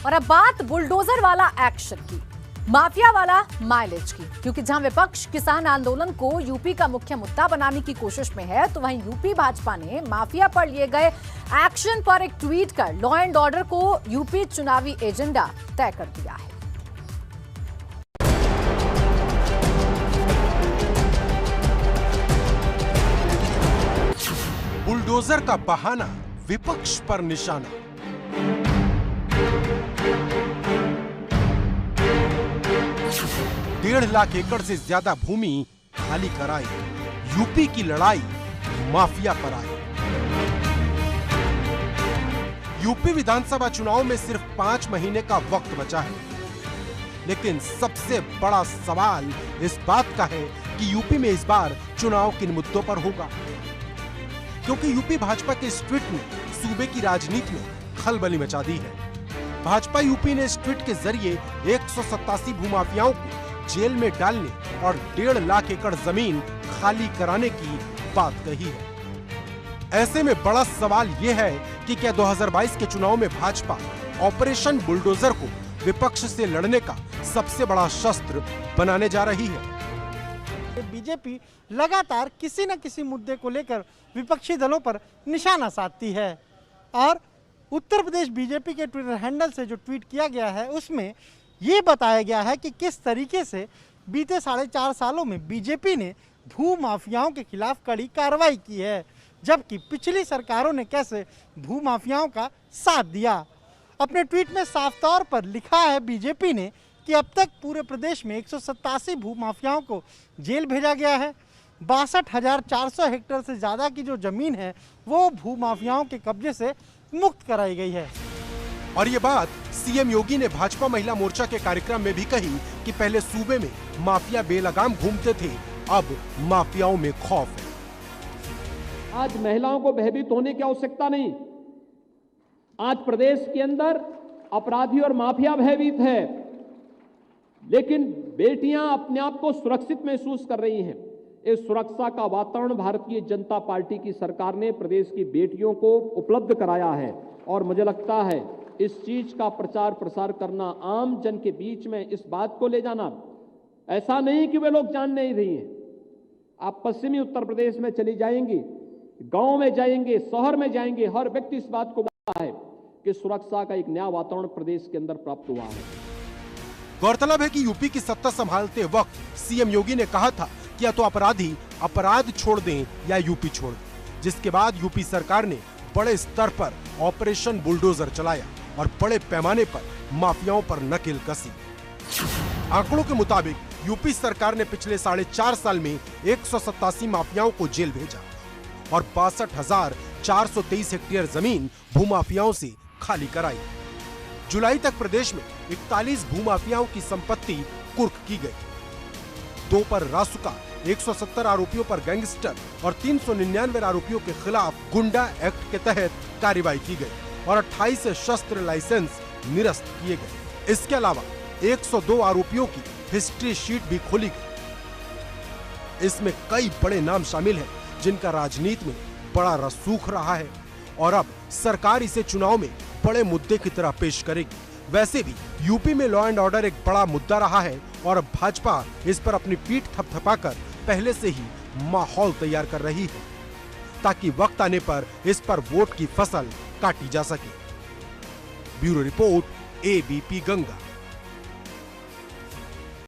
और अब बात बुलडोजर वाला एक्शन की, माफिया वाला माइलेज की, क्योंकि जहां विपक्ष किसान आंदोलन को यूपी का मुख्य मुद्दा बनाने की कोशिश में है, तो वहीं यूपी भाजपा ने माफिया पर लिए गए एक्शन पर एक ट्वीट कर लॉ एंड ऑर्डर को यूपी चुनावी एजेंडा तय कर दिया है। बुलडोजर का बहाना, विपक्ष पर निशाना। डेढ़ लाख एकड़ से ज्यादा भूमि खाली कराई, यूपी की लड़ाई माफिया पर आई। यूपी विधानसभा चुनाव में सिर्फ 5 महीने का वक्त बचा है, लेकिन सबसे बड़ा सवाल इस बात का है कि यूपी में इस बार चुनाव किन मुद्दों पर होगा, क्योंकि यूपी भाजपा के इस ट्वीट ने सूबे की राजनीति में खलबली मचा दी है। भाजपा यूपी ने इस ट्वीट के जरिए 187 भूमाफियाओं को जेल में डालने और 1.5 लाख एकड़ जमीन खाली कराने की बात कही है। ऐसे में बड़ा सवाल यह है कि क्या 2022 के चुनाव में भाजपा ऑपरेशन बुलडोजर को विपक्ष से लड़ने का सबसे बड़ा शस्त्र बनाने जा रही है। बीजेपी लगातार किसी न किसी मुद्दे को लेकर विपक्षी दलों पर निशाना साधती है और उत्तर प्रदेश बीजेपी के ट्विटर हैंडल से जो ट्वीट किया गया है उसमें ये बताया गया है कि किस तरीके से बीते 4.5 सालों में बीजेपी ने भू माफियाओं के खिलाफ कड़ी कार्रवाई की है, जबकि पिछली सरकारों ने कैसे भू माफियाओं का साथ दिया। अपने ट्वीट में साफ तौर पर लिखा है बीजेपी ने कि अब तक पूरे प्रदेश में 187 भू माफियाओं को जेल भेजा गया है। 62,400 हेक्टेयर से ज़्यादा की जो जमीन है वो भू माफियाओं के कब्जे से मुक्त कराई गई है। और ये बात सीएम योगी ने भाजपा महिला मोर्चा के कार्यक्रम में भी कही कि पहले सूबे में माफिया बेलगाम घूमते थे, अब माफियाओं में खौफ है। आज महिलाओं को भयभीत होने की आवश्यकता नहीं। आज प्रदेश के अंदर अपराधी और माफिया भयभीत है, लेकिन बेटियां अपने आप को सुरक्षित महसूस कर रही हैं। इस सुरक्षा का वातावरण भारतीय जनता पार्टी की सरकार ने प्रदेश की बेटियों को उपलब्ध कराया है और मुझे लगता है इस चीज का प्रचार प्रसार करना, आम जन के बीच में इस बात को ले जाना, ऐसा नहीं कि वे लोग जान नहीं रही हैं। आप पश्चिमी उत्तर प्रदेश में चली जाएंगी, गांव में जाएंगे, शहर में जाएंगे, हर व्यक्ति इस बात को बताता है कि सुरक्षा का एक नया वातावरण प्रदेश के अंदर प्राप्त हुआ है। गौरतलब है कि यूपी की सत्ता संभालते वक्त सीएम योगी ने कहा था कि या तो अपराधी अपराध छोड़ दें या यूपी छोड़ दें, जिसके बाद यूपी सरकार ने बड़े स्तर पर ऑपरेशन बुलडोजर चलाया और बड़े पैमाने पर माफियाओं पर नकेल कसी। आंकड़ों के मुताबिक यूपी सरकार ने पिछले 4.5 साल में 187 माफियाओं को जेल भेजा और 62,423 हेक्टेयर जमीन भूमाफियाओं से खाली कराई। जुलाई तक प्रदेश में 41 भूमाफियाओं की संपत्ति कुर्क की गई। 2 पर रासुका, 170 आरोपियों पर गैंगस्टर और 399 आरोपियों के खिलाफ गुंडा एक्ट के तहत कार्रवाई की गई और 28 शस्त्र लाइसेंस निरस्त किए गए। इसके अलावा 102 आरोपियों की हिस्ट्री शीट भी खोली गई। इसमें कई बड़े नाम शामिल हैं जिनका राजनीति में बड़ा रसूख रहा है और अब सरकार इसे चुनाव में बड़े मुद्दे की तरह पेश करेगी। वैसे भी यूपी में लॉ एंड ऑर्डर एक बड़ा मुद्दा रहा है और अब भाजपा इस पर अपनी पीठ थपथपाकर पहले से ही माहौल तैयार कर रही है ताकि वक्त आने पर इस पर वोट की फसल काटी जा सके। Bureau report, ABP Ganga.